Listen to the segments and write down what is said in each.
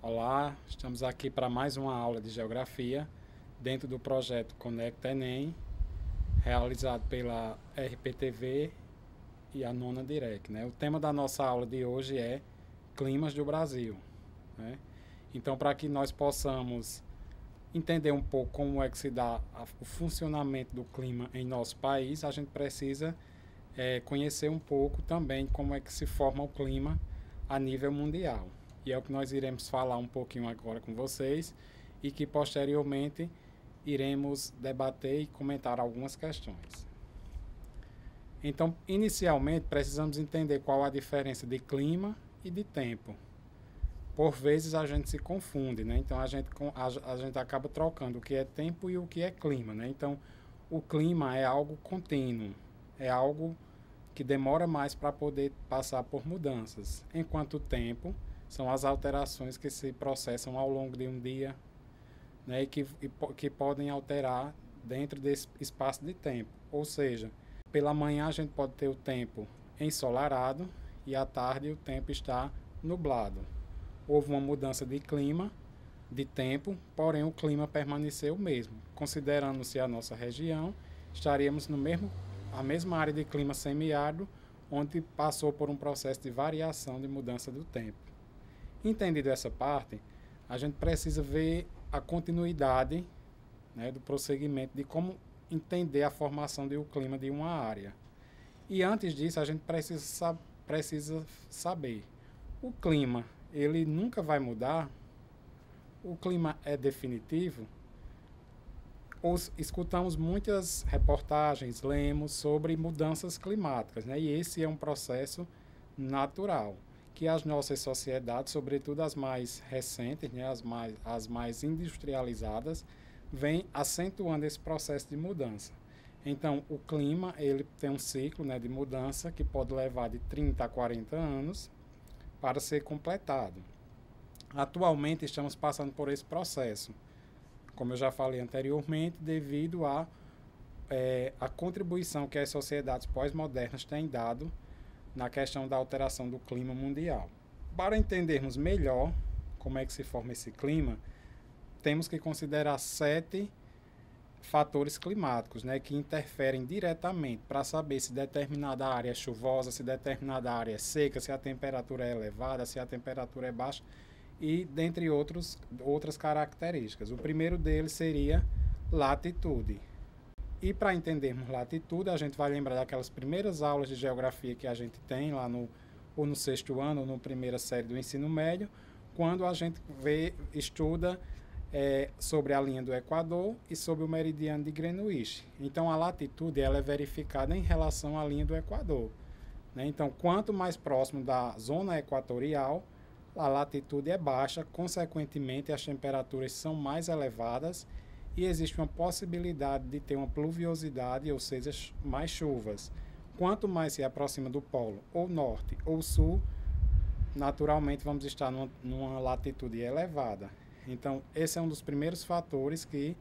Olá, estamos aqui para mais uma aula de Geografia dentro do projeto Conecta Enem, realizado pela RPTV e a Nona Direc, né? O tema da nossa aula de hoje é Climas do Brasil, né? Então, para que nós possamos entender um pouco como é que se dá o funcionamento do clima em nosso país, a gente precisa conhecer um pouco também como é que se forma o clima a nível mundial. E é o que nós iremos falar um pouquinho agora com vocês e que posteriormente iremos debater e comentar algumas questões. Então, inicialmente, precisamos entender qual a diferença de clima e de tempo. Por vezes a gente se confunde, né? Então a gente acaba trocando o que é tempo e o que é clima, né? Então, o clima é algo contínuo, é algo que demora mais para poder passar por mudanças, enquanto o tempo são as alterações que se processam ao longo de um dia, né, que podem alterar dentro desse espaço de tempo. Ou seja, pela manhã a gente pode ter o tempo ensolarado e à tarde o tempo está nublado. Houve uma mudança de clima, de tempo, porém o clima permaneceu o mesmo. Considerando-se a nossa região, estaríamos a mesma área de clima semiárido, onde passou por um processo de variação de mudança do tempo. Entendido essa parte, a gente precisa ver a continuidade, né, do prosseguimento de como entender a formação do clima de uma área. E antes disso, a gente precisa saber, o clima, ele nunca vai mudar? O clima é definitivo? Escutamos muitas reportagens, lemos sobre mudanças climáticas, né? E esse é um processo natural que as nossas sociedades, sobretudo as mais recentes, né, as mais industrializadas, vêm acentuando esse processo de mudança. Então, o clima ele tem um ciclo, né, de mudança que pode levar de 30 a 40 anos para ser completado. Atualmente, estamos passando por esse processo, como eu já falei anteriormente, devido à contribuição que as sociedades pós-modernas têm dado na questão da alteração do clima mundial. Para entendermos melhor como é que se forma esse clima, temos que considerar 7 fatores climáticos, né, que interferem diretamente para saber se determinada área é chuvosa, se determinada área é seca, se a temperatura é elevada, se a temperatura é baixa e dentre outras características. O primeiro deles seria latitude. E para entendermos latitude, a gente vai lembrar daquelas primeiras aulas de geografia que a gente tem lá ou no 6º ano ou na primeira série do ensino médio, quando a gente estuda sobre a linha do Equador e sobre o meridiano de Greenwich. Então, a latitude ela é verificada em relação à linha do Equador, né? Então, quanto mais próximo da zona equatorial, a latitude é baixa, consequentemente, as temperaturas são mais elevadas e existe uma possibilidade de ter uma pluviosidade, ou seja, mais chuvas. Quanto mais se aproxima do polo, ou norte ou sul, naturalmente vamos estar numa latitude elevada. Então, esse é um dos primeiros fatores que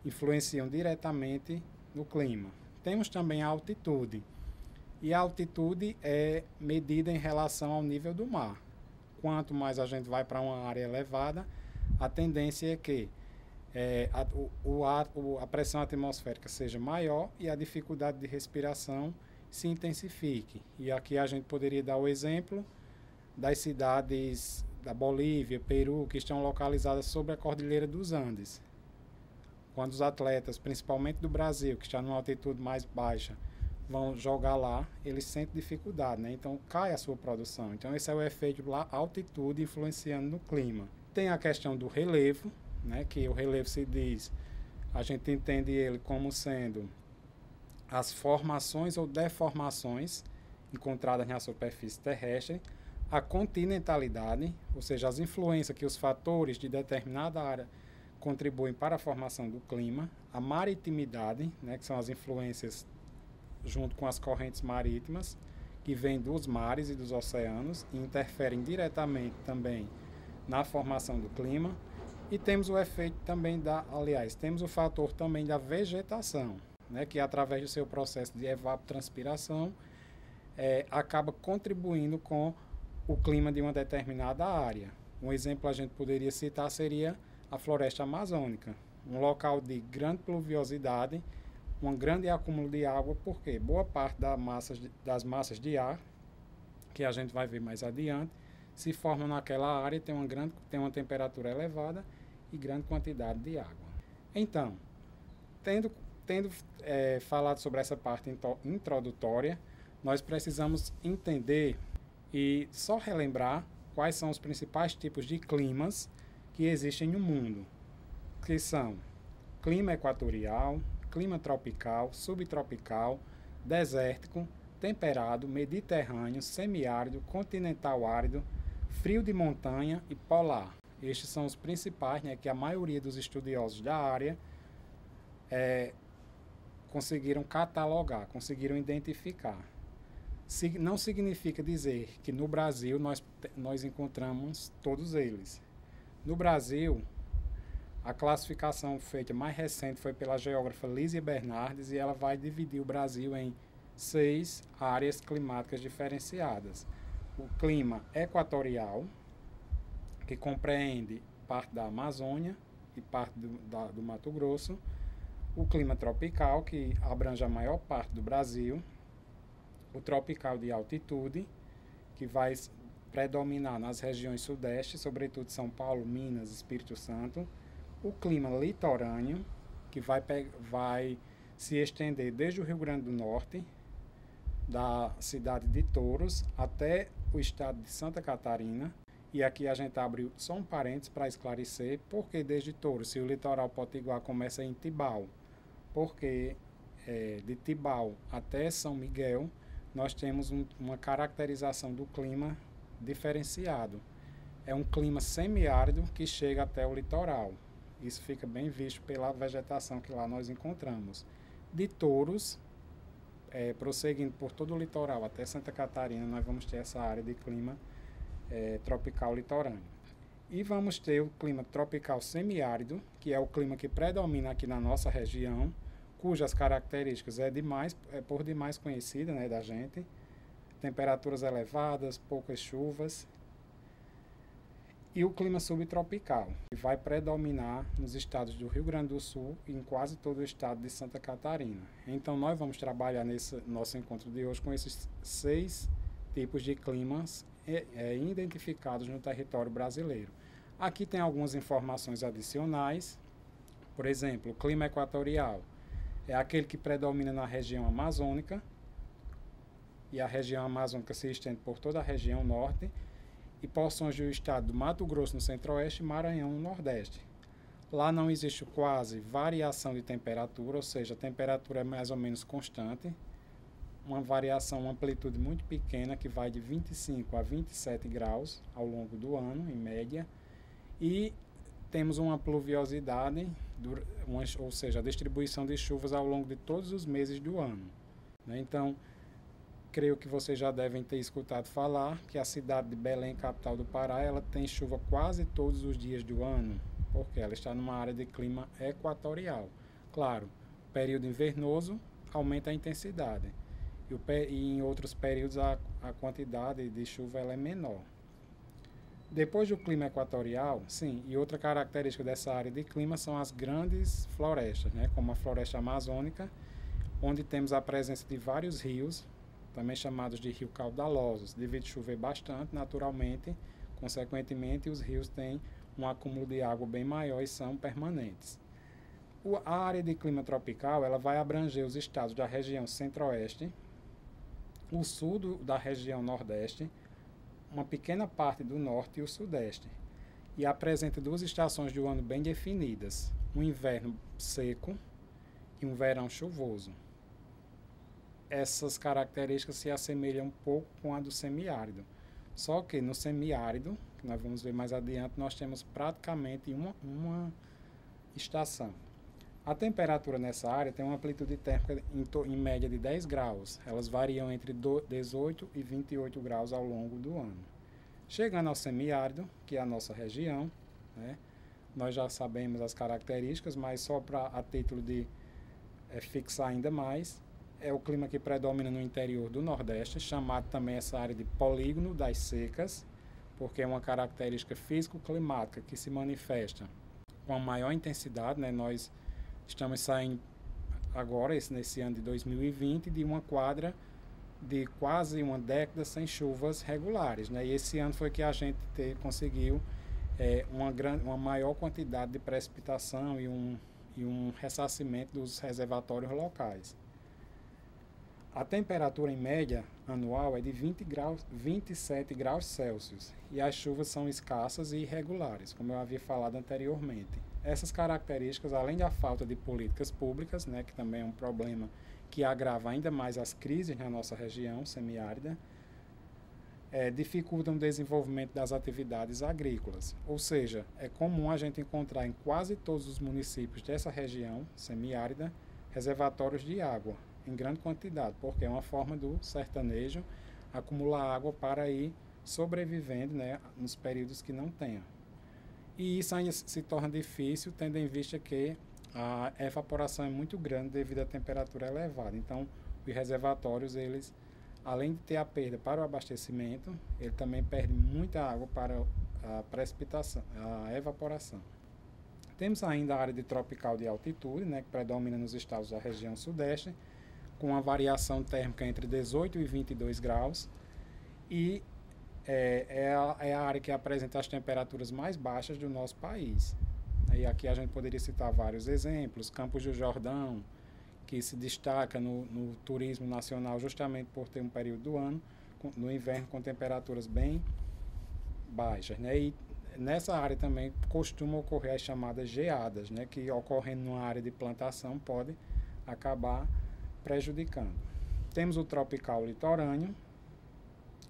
influenciam diretamente no clima. Temos também a altitude. E a altitude é medida em relação ao nível do mar. Quanto mais a gente vai para uma área elevada, a tendência é que a pressão atmosférica seja maior e a dificuldade de respiração se intensifique. E aqui a gente poderia dar o exemplo das cidades da Bolívia, Peru, que estão localizadas sobre a Cordilheira dos Andes. Quando os atletas, principalmente do Brasil, que está numa altitude mais baixa, vão jogar lá, eles sentem dificuldade, né? Então cai a sua produção. Então esse é o efeito da altitude influenciando no clima. Tem a questão do relevo, né, que o relevo se diz, a gente entende ele como sendo as formações ou deformações encontradas na superfície terrestre, a continentalidade, ou seja, as influências que os fatores de determinada área contribuem para a formação do clima, a maritimidade, né, que são as influências junto com as correntes marítimas, que vêm dos mares e dos oceanos e interferem diretamente também na formação do clima. E temos o efeito também temos o fator também da vegetação, né, que através do seu processo de evapotranspiração acaba contribuindo com o clima de uma determinada área. Um exemplo a gente poderia citar seria a floresta amazônica, um local de grande pluviosidade, um grande acúmulo de água, porque boa parte das massas de ar, que a gente vai ver mais adiante, se formam naquela área e tem uma temperatura elevada e grande quantidade de água. Então, tendo falado sobre essa parte introdutória, nós precisamos entender e só relembrar quais são os principais tipos de climas que existem no mundo, que são clima equatorial, clima tropical, subtropical, desértico, temperado, mediterrâneo, semiárido, continental árido, frio de montanha e polar. Estes são os principais, que a maioria dos estudiosos da área conseguiram catalogar, conseguiram identificar. Não significa dizer que no Brasil nós encontramos todos eles. No Brasil, a classificação feita mais recente foi pela geógrafa Lísia Bernardes e ela vai dividir o Brasil em 6 áreas climáticas diferenciadas. O clima equatorial, que compreende parte da Amazônia e parte do Mato Grosso. O clima tropical, que abrange a maior parte do Brasil. O tropical de altitude, que vai predominar nas regiões sudeste, sobretudo São Paulo, Minas, Espírito Santo. O clima litorâneo, que vai se estender desde o Rio Grande do Norte, da cidade de Touros, até o estado de Santa Catarina. E aqui a gente abre só um parênteses para esclarecer porque desde Touros, se o litoral potiguar começa em Tibau, porque de Tibau até São Miguel, nós temos uma caracterização do clima diferenciado. É um clima semiárido que chega até o litoral. Isso fica bem visto pela vegetação que lá nós encontramos. De Touros, prosseguindo por todo o litoral até Santa Catarina, nós vamos ter essa área de clima tropical litorâneo. E vamos ter o clima tropical semiárido, que é o clima que predomina aqui na nossa região, cujas características por demais conhecida, da gente. Temperaturas elevadas, poucas chuvas. E o clima subtropical, que vai predominar nos estados do Rio Grande do Sul e em quase todo o estado de Santa Catarina. Então, nós vamos trabalhar nesse nosso encontro de hoje com esses 6 tipos de climas identificados no território brasileiro. Aqui tem algumas informações adicionais. Por exemplo, o clima equatorial é aquele que predomina na região amazônica, e a região amazônica se estende por toda a região norte e porções do estado do Mato Grosso no centro-oeste e Maranhão no nordeste. Lá não existe quase variação de temperatura, ou seja, a temperatura é mais ou menos constante, uma variação, uma amplitude muito pequena que vai de 25 a 27 graus ao longo do ano, em média, e temos uma pluviosidade, ou seja, a distribuição de chuvas ao longo de todos os meses do ano. Então, creio que vocês já devem ter escutado falar que a cidade de Belém, capital do Pará, ela tem chuva quase todos os dias do ano, porque ela está numa área de clima equatorial. Claro, período invernoso aumenta a intensidade, e em outros períodos a quantidade de chuva ela é menor. Depois do clima equatorial, sim, e outra característica dessa área de clima são as grandes florestas, como a floresta amazônica, onde temos a presença de vários rios, também chamados de rios caudalosos, devido a chover bastante, naturalmente, consequentemente, os rios têm um acúmulo de água bem maior e são permanentes. A área de clima tropical ela vai abranger os estados da região centro-oeste, o sul da região nordeste, uma pequena parte do norte e o sudeste, e apresenta 2 estações do ano bem definidas, um inverno seco e um verão chuvoso. Essas características se assemelham um pouco com a do semiárido, só que no semiárido, que nós vamos ver mais adiante, nós temos praticamente uma estação. A temperatura nessa área tem uma amplitude térmica em média de 10 graus. Elas variam entre 18 e 28 graus ao longo do ano. Chegando ao semiárido, que é a nossa região, nós já sabemos as características, mas só a título de fixar ainda mais, é o clima que predomina no interior do Nordeste, chamado também essa área de polígono das secas, porque é uma característica físico-climática que se manifesta com a maior intensidade, né? Nós estamos saindo agora, nesse ano de 2020, de uma quadra de quase uma década sem chuvas regulares, né? E esse ano foi que a gente conseguiu uma maior quantidade de precipitação e um ressarcimento dos reservatórios locais. A temperatura em média anual é de 27 graus Celsius e as chuvas são escassas e irregulares, como eu havia falado anteriormente. Essas características, além da falta de políticas públicas, né, que também é um problema que agrava ainda mais as crises na nossa região semiárida, dificultam o desenvolvimento das atividades agrícolas. Ou seja, é comum a gente encontrar em quase todos os municípios dessa região semiárida reservatórios de água em grande quantidade, porque é uma forma do sertanejo acumular água para ir sobrevivendo, né, nos períodos que não tenha. E isso ainda se torna difícil, tendo em vista que a evaporação é muito grande devido à temperatura elevada. Então, os reservatórios, eles, além de ter a perda para o abastecimento, ele também perde muita água para a precipitação, a evaporação. Temos ainda a área de tropical de altitude, né, que predomina nos estados da região sudeste, com uma variação térmica entre 18 e 22 graus, e é a área que apresenta as temperaturas mais baixas do nosso país. E aqui a gente poderia citar vários exemplos: Campos do Jordão, que se destaca no turismo nacional justamente por ter um período do ano, no inverno, com temperaturas bem baixas, né? E nessa área também costuma ocorrer as chamadas geadas, né, que ocorrendo numa área de plantação pode acabar prejudicando. Temos o tropical litorâneo,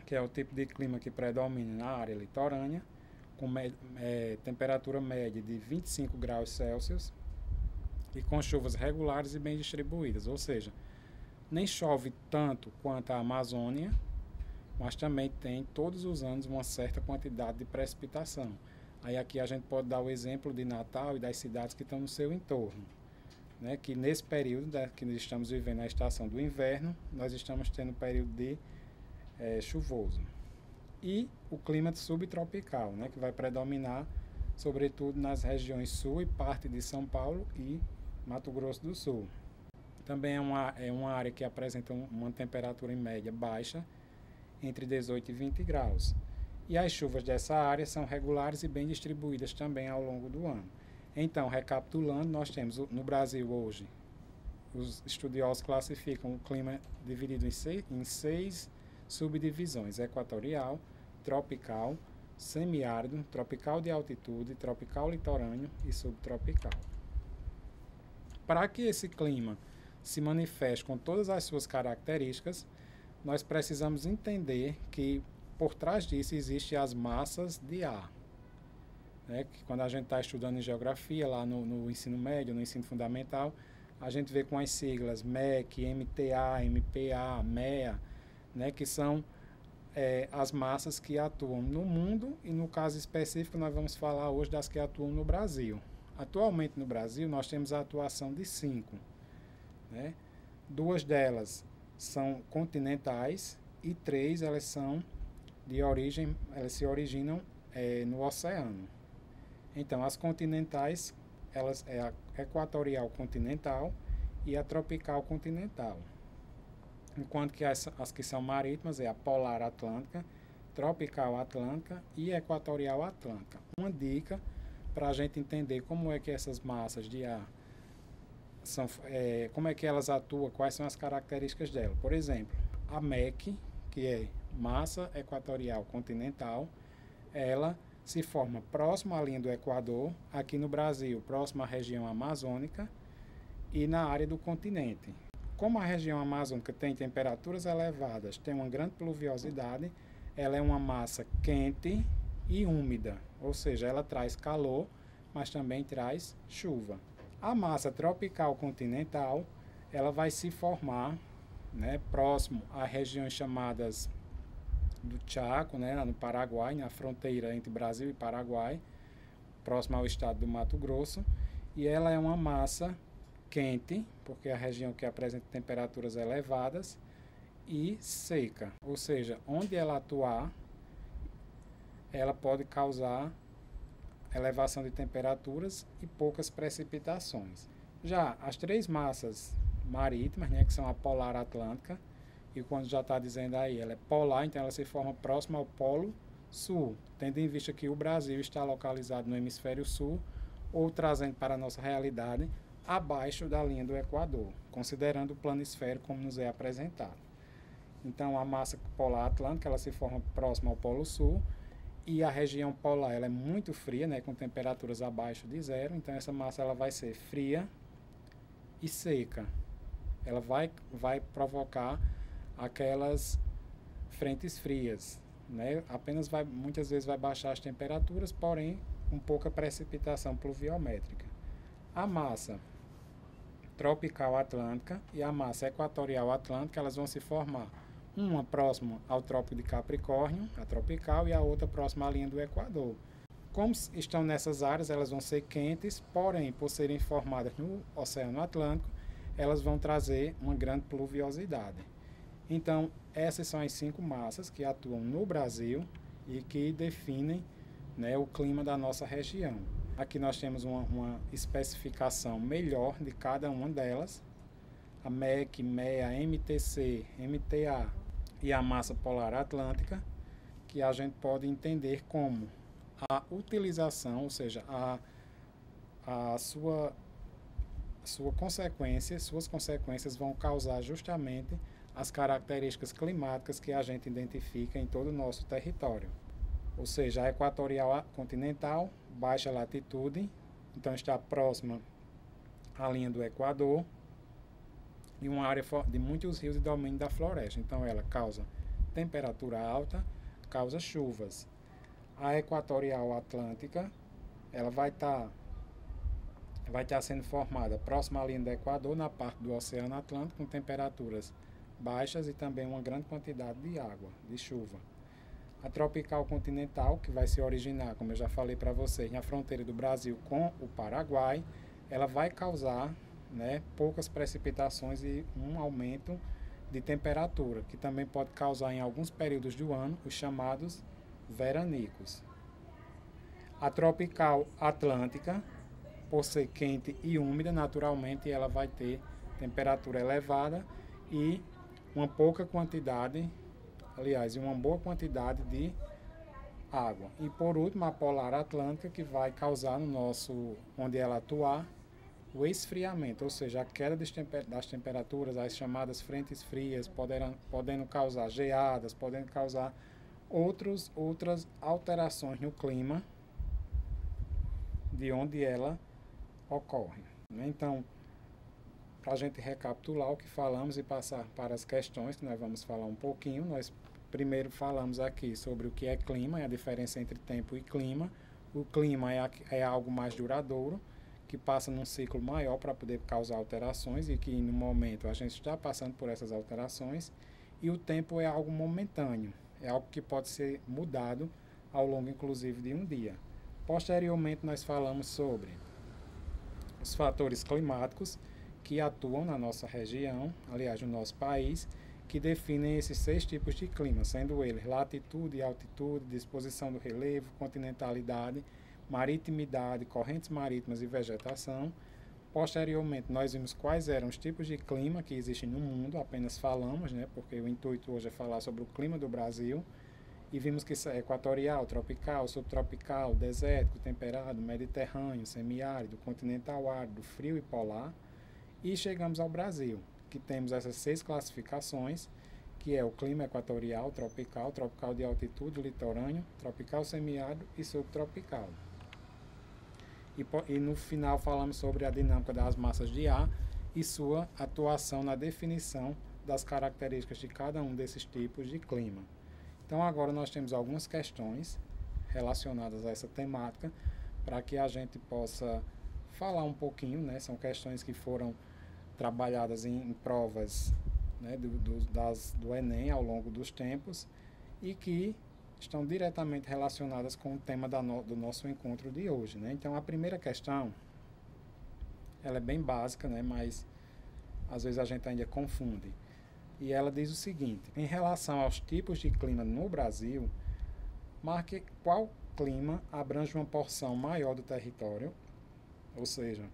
que é o tipo de clima que predomina na área litorânea, com temperatura média de 25 graus Celsius e com chuvas regulares e bem distribuídas, ou seja, nem chove tanto quanto a Amazônia, mas também tem todos os anos uma certa quantidade de precipitação. Aí aqui a gente pode dar o exemplo de Natal e das cidades que estão no seu entorno, né, que nesse período que nós estamos vivendo a estação do inverno, nós estamos tendo um período de chuvoso. E o clima subtropical, né, que vai predominar sobretudo nas regiões sul e parte de São Paulo e Mato Grosso do Sul. Também é uma área que apresenta uma temperatura em média baixa, entre 18 e 20 graus. E as chuvas dessa área são regulares e bem distribuídas também ao longo do ano. Então, recapitulando, nós temos no Brasil hoje, os estudiosos classificam o clima dividido em seis subdivisões: equatorial, tropical, semiárido, tropical de altitude, tropical litorâneo e subtropical. Para que esse clima se manifeste com todas as suas características, nós precisamos entender que por trás disso existem as massas de ar. Que quando a gente está estudando em geografia, lá no ensino médio, no ensino fundamental, a gente vê com as siglas MEC, MTA, MPA, MEA, né, que são as massas que atuam no mundo, e no caso específico nós vamos falar hoje das que atuam no Brasil. Atualmente no Brasil nós temos a atuação de 5. Né? 2 delas são continentais e 3 elas são elas se originam no oceano. Então, as continentais, elas é a equatorial continental e a tropical continental. Enquanto que as que são marítimas é a polar atlântica, tropical atlântica e equatorial atlântica. Uma dica para a gente entender como é que essas massas de ar são, como é que elas atuam, quais são as características dela. Por exemplo, a MEC, que é massa equatorial continental, ela se forma próximo à linha do Equador, aqui no Brasil, próximo à região amazônica e na área do continente. Como a região amazônica tem temperaturas elevadas, tem uma grande pluviosidade, ela é uma massa quente e úmida, ou seja, ela traz calor, mas também traz chuva. A massa tropical continental, ela vai se formar, né, próximo a regiões chamadas do Chaco, né, no Paraguai, na fronteira entre Brasil e Paraguai, próximo ao estado do Mato Grosso, e ela é uma massa quente, porque é a região que apresenta temperaturas elevadas, e seca, ou seja, onde ela atuar, ela pode causar elevação de temperaturas e poucas precipitações. Já as três massas marítimas, né, que são a polar atlântica, e quando já está dizendo aí, ela é polar, então ela se forma próxima ao Polo Sul, tendo em vista que o Brasil está localizado no hemisfério sul, ou trazendo para a nossa realidade, abaixo da linha do Equador, considerando o planisfério como nos é apresentado. Então, a massa polar atlântica ela se forma próxima ao Polo Sul, e a região polar ela é muito fria, né, com temperaturas abaixo de zero, então essa massa ela vai ser fria e seca. Ela vai provocar aquelas frentes frias, né? Muitas vezes vai baixar as temperaturas, porém com pouca precipitação pluviométrica. A massa tropical atlântica e a massa equatorial atlântica elas vão se formar uma próxima ao Trópico de Capricórnio, a tropical, e a outra próxima à linha do Equador. Como estão nessas áreas, elas vão ser quentes, porém, por serem formadas no Oceano Atlântico, elas vão trazer uma grande pluviosidade. Então, essas são as 5 massas que atuam no Brasil e que definem, né, o clima da nossa região. Aqui nós temos uma especificação melhor de cada uma delas. A MEC, MEA, MTC, MTA e a massa polar atlântica, que a gente pode entender como a utilização, ou seja, suas consequências vão causar justamente as características climáticas que a gente identifica em todo o nosso território. Ou seja, a equatorial continental, baixa latitude, então está próxima à linha do Equador, e uma área de muitos rios e domínio da floresta. Então ela causa temperatura alta, causa chuvas. A equatorial atlântica, ela vai estar sendo formada próxima à linha do Equador, na parte do Oceano Atlântico, com temperaturas baixas e também uma grande quantidade de água, de chuva. A tropical continental, que vai se originar, como eu já falei para vocês, na fronteira do Brasil com o Paraguai, ela vai causar, né, poucas precipitações e um aumento de temperatura, que também pode causar em alguns períodos do ano os chamados veranicos. A tropical atlântica, por ser quente e úmida, naturalmente ela vai ter temperatura elevada e uma pouca quantidade, aliás, uma boa quantidade de água. E por último, a polar atlântica, que vai causar onde ela atuar, o esfriamento, ou seja, a queda das temperaturas, as chamadas frentes frias, podendo causar geadas, podendo causar outras alterações no clima de onde ela ocorre. Então, para a gente recapitular o que falamos e passar para as questões, que nós vamos falar um pouquinho, nós primeiro falamos aqui sobre o que é clima e a diferença entre tempo e clima. O clima é algo mais duradouro, que passa num ciclo maior para poder causar alterações e que no momento a gente está passando por essas alterações, e o tempo é algo momentâneo, é algo que pode ser mudado ao longo inclusive de um dia. Posteriormente nós falamos sobre os fatores climáticos que atuam na nossa região, aliás no nosso país, que definem esses 6 tipos de clima, sendo eles latitude e altitude, disposição do relevo, continentalidade, maritimidade, correntes marítimas e vegetação. Posteriormente, nós vimos quais eram os tipos de clima que existem no mundo, apenas falamos, né, porque o intuito hoje é falar sobre o clima do Brasil, e vimos que é equatorial, tropical, subtropical, desértico, temperado, mediterrâneo, semiárido, continental árido, frio e polar. E chegamos ao Brasil, que temos essas 6 classificações, que é o clima equatorial, tropical, tropical de altitude, litorâneo, tropical semiárido e subtropical. E no final falamos sobre a dinâmica das massas de ar e sua atuação na definição das características de cada um desses tipos de clima. Então agora nós temos algumas questões relacionadas a essa temática para que a gente possa falar um pouquinho, né? São questões que foram trabalhadas em provas, né, do Enem ao longo dos tempos e que estão diretamente relacionadas com o tema do nosso encontro de hoje, né? Então, a primeira questão, ela é bem básica, né, mas às vezes a gente ainda confunde. E ela diz o seguinte: em relação aos tipos de clima no Brasil, Marque qual clima abrange uma porção maior do território, ou seja,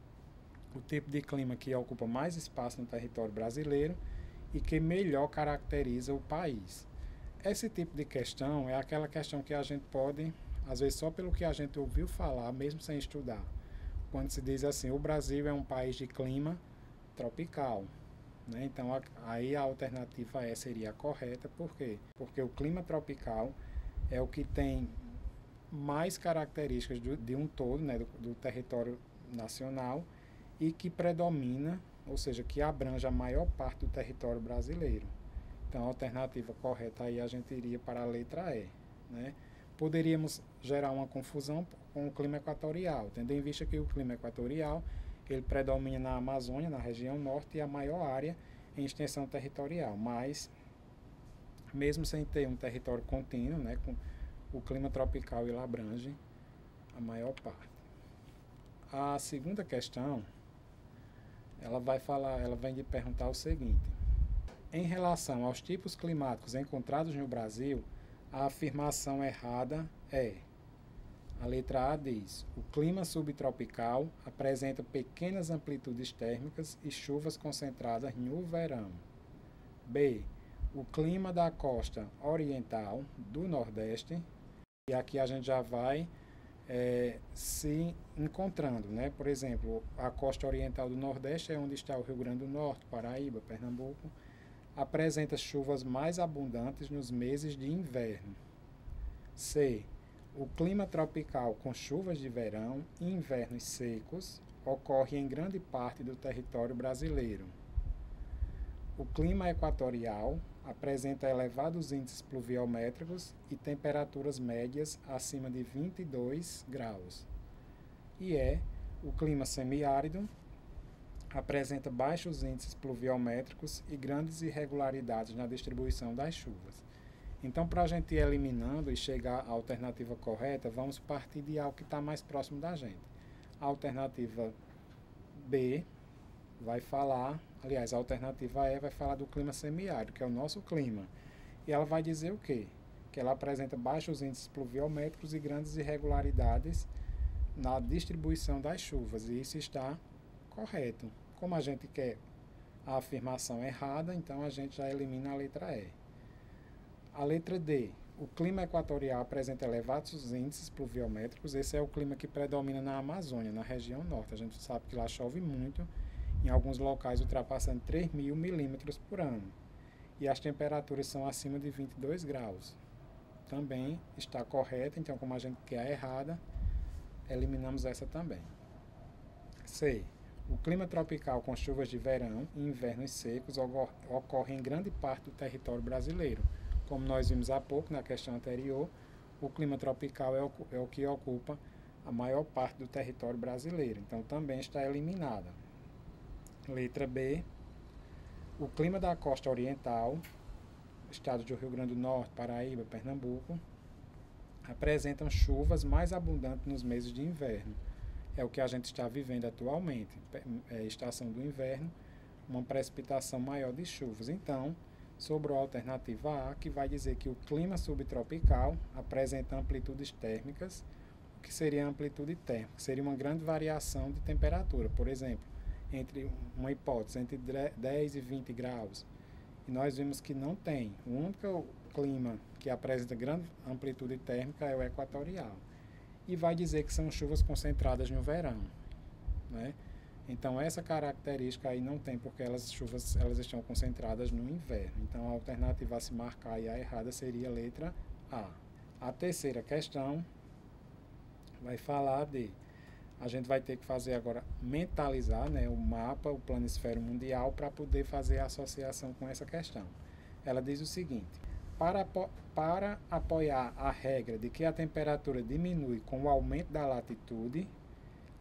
o tipo de clima que ocupa mais espaço no território brasileiro e que melhor caracteriza o país. Esse tipo de questão é aquela questão que a gente pode, às vezes só pelo que a gente ouviu falar, mesmo sem estudar. Quando se diz assim, o Brasil é um país de clima tropical, né? Então aí a alternativa E seria a correta, por quê? Porque o clima tropical é o que tem mais características de um todo, né, do território nacional e que predomina, ou seja, que abrange a maior parte do território brasileiro. Então, a alternativa correta aí a gente iria para a letra E, né? Poderíamos gerar uma confusão com o clima equatorial, tendo em vista que o clima equatorial ele predomina na Amazônia, na região norte, e a maior área em extensão territorial, mas mesmo sem ter um território contínuo, né, com o clima tropical ele abrange a maior parte. A segunda questão, ela vem de perguntar o seguinte: em relação aos tipos climáticos encontrados no Brasil, a afirmação errada é: a letra A diz, o clima subtropical apresenta pequenas amplitudes térmicas e chuvas concentradas no verão. B, o clima da costa oriental do Nordeste, e aqui a gente já vai se encontrando, né? Por exemplo, a costa oriental do Nordeste é onde está o Rio Grande do Norte, Paraíba, Pernambuco, apresenta chuvas mais abundantes nos meses de inverno. C, o clima tropical com chuvas de verão e invernos secos ocorre em grande parte do território brasileiro. O clima equatorial apresenta elevados índices pluviométricos e temperaturas médias acima de 22 graus. E o clima semiárido apresenta baixos índices pluviométricos e grandes irregularidades na distribuição das chuvas. Então, para a gente ir eliminando e chegar à alternativa correta, vamos partir de algo que está mais próximo da gente. A alternativa B vai falar, aliás, a alternativa E vai falar do clima semiárido, que é o nosso clima. E ela vai dizer o quê? Que ela apresenta baixos índices pluviométricos e grandes irregularidades na distribuição das chuvas. E isso está correto. Como a gente quer a afirmação errada, então a gente já elimina a letra E. A letra D. O clima equatorial apresenta elevados índices pluviométricos. Esse é o clima que predomina na Amazônia, na região norte. A gente sabe que lá chove muito, em alguns locais ultrapassando 3.000 milímetros por ano. E as temperaturas são acima de 22 graus. Também está correta, então como a gente quer a errada, eliminamos essa também. C. O clima tropical com chuvas de verão e invernos secos ocorre em grande parte do território brasileiro. Como nós vimos há pouco na questão anterior, o clima tropical é o que ocupa a maior parte do território brasileiro. Então também está eliminada. Letra B. O clima da costa oriental, estados do Rio Grande do Norte, Paraíba, Pernambuco, apresentam chuvas mais abundantes nos meses de inverno. É o que a gente está vivendo atualmente, estação do inverno, uma precipitação maior de chuvas. Então, sobrou a alternativa A, que vai dizer que o clima subtropical apresenta amplitudes térmicas. O que seria amplitude térmica? Seria uma grande variação de temperatura, por exemplo, entre uma hipótese, entre 10 e 20 graus. E nós vimos que não tem. O único clima que apresenta grande amplitude térmica é o equatorial. E vai dizer que são chuvas concentradas no verão, né? Então essa característica aí não tem, porque as chuvas elas estão concentradas no inverno. Então a alternativa a se marcar e a errada seria a letra A. A terceira questão vai falar de... A gente vai ter que fazer agora, mentalizar, né, o mapa, o planisfério mundial, para poder fazer a associação com essa questão. Ela diz o seguinte: para apoiar a regra de que a temperatura diminui com o aumento da latitude,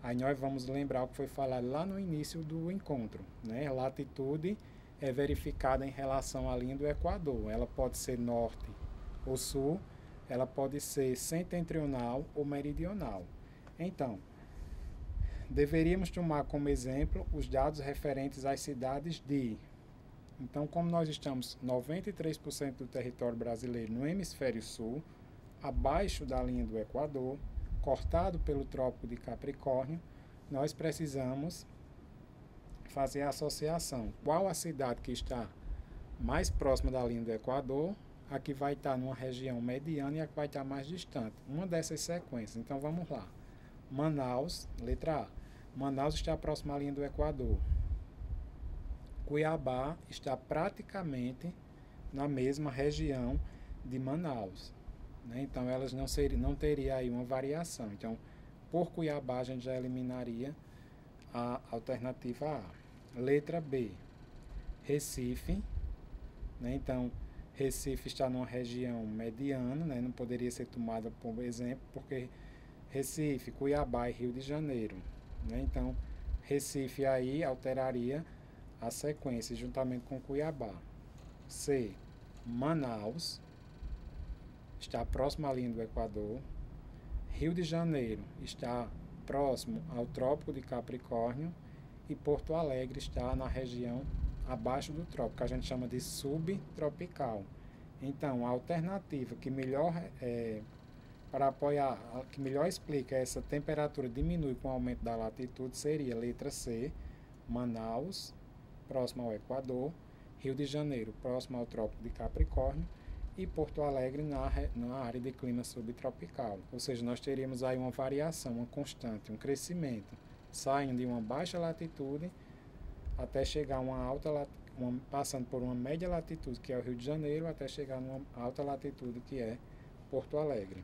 aí nós vamos lembrar o que foi falado lá no início do encontro, né? Latitude é verificada em relação à linha do Equador. Ela pode ser norte ou sul, ela pode ser setentrional ou meridional. Então, deveríamos tomar como exemplo os dados referentes às cidades de... Então, como nós estamos 93% do território brasileiro no hemisfério sul, abaixo da linha do Equador, cortado pelo Trópico de Capricórnio, nós precisamos fazer a associação. Qual a cidade que está mais próxima da linha do Equador, a que vai estar numa região mediana e a que vai estar mais distante. Uma dessas sequências. Então vamos lá. Manaus, letra A. Manaus está próxima à linha do Equador. Cuiabá está praticamente na mesma região de Manaus, né? Então elas não teria aí uma variação. Então, por Cuiabá a gente já eliminaria a alternativa A. Letra B. Recife, né? Então, Recife está numa região mediana, né? Não poderia ser tomada como exemplo, porque Recife, Cuiabá e Rio de Janeiro, né? Então, Recife aí alteraria a sequência juntamente com Cuiabá. C. Manaus está próximo à linha do Equador. Rio de Janeiro está próximo ao Trópico de Capricórnio e Porto Alegre está na região abaixo do trópico, que a gente chama de subtropical. Então, a alternativa que melhor para apoiar, que melhor explica essa temperatura diminui com o aumento da latitude seria letra C, Manaus, próximo ao Equador, Rio de Janeiro, próximo ao Trópico de Capricórnio e Porto Alegre na área de clima subtropical. Ou seja, nós teríamos aí uma variação, uma constante, um crescimento, saindo de uma baixa latitude até chegar a uma alta passando por uma média latitude, que é o Rio de Janeiro, até chegar numa alta latitude, que é Porto Alegre.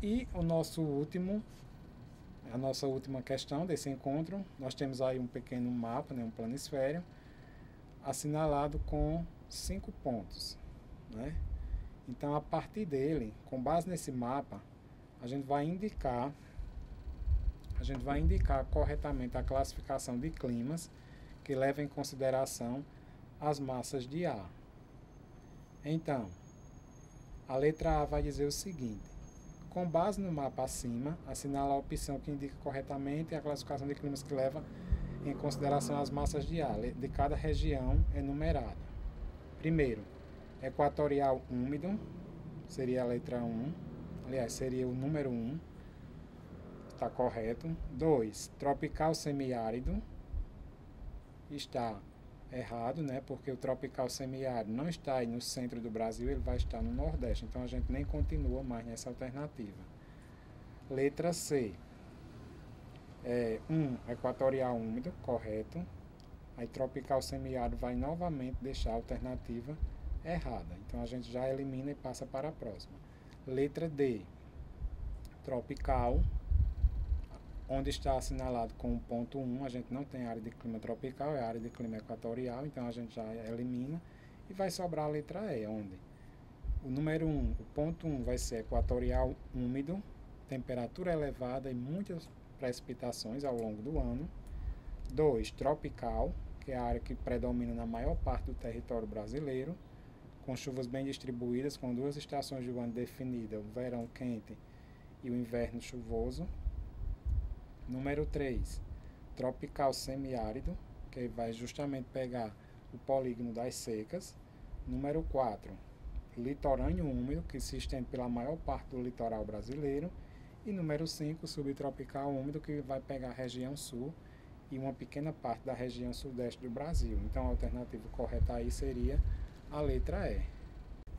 E a nossa última questão desse encontro, nós temos aí um pequeno mapa, né, um planisfério, assinalado com 5 pontos, né? Então, a partir dele, com base nesse mapa, a gente vai indicar corretamente a classificação de climas que leva em consideração as massas de ar. Então, a letra A vai dizer o seguinte: com base no mapa acima, assinala a opção que indica corretamente a classificação de climas que leva em consideração as massas de ar de cada região enumerada. Primeiro, equatorial úmido, seria a letra 1, aliás, seria o número 1, está correto. 2, tropical semiárido, está errado, né? Porque o tropical semiárido não está aí no centro do Brasil, ele vai estar no Nordeste, então a gente nem continua mais nessa alternativa. Letra C, 1, úmido, correto. Aí tropical semiárido vai novamente deixar a alternativa errada, então a gente já elimina e passa para a próxima. Letra D, tropical, onde está assinalado com o ponto 1, a gente não tem área de clima tropical, é área de clima equatorial, então a gente já elimina e vai sobrar a letra E, onde o número 1, o ponto 1 vai ser equatorial úmido, temperatura elevada e muitas precipitações ao longo do ano. 2, tropical, que é a área que predomina na maior parte do território brasileiro, com chuvas bem distribuídas, com 2 estações do ano definidas, o verão quente e o inverno chuvoso. Número 3, tropical semiárido, que vai justamente pegar o polígono das secas. Número 4, litorâneo úmido, que se estende pela maior parte do litoral brasileiro. E número 5, subtropical úmido, que vai pegar a região sul e uma pequena parte da região sudeste do Brasil. Então a alternativa correta aí seria a letra E.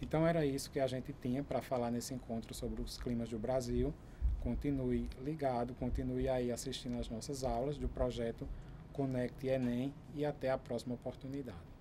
Então era isso que a gente tinha para falar nesse encontro sobre os climas do Brasil. Continue ligado, continue aí assistindo às nossas aulas do projeto Conecte Enem e até a próxima oportunidade.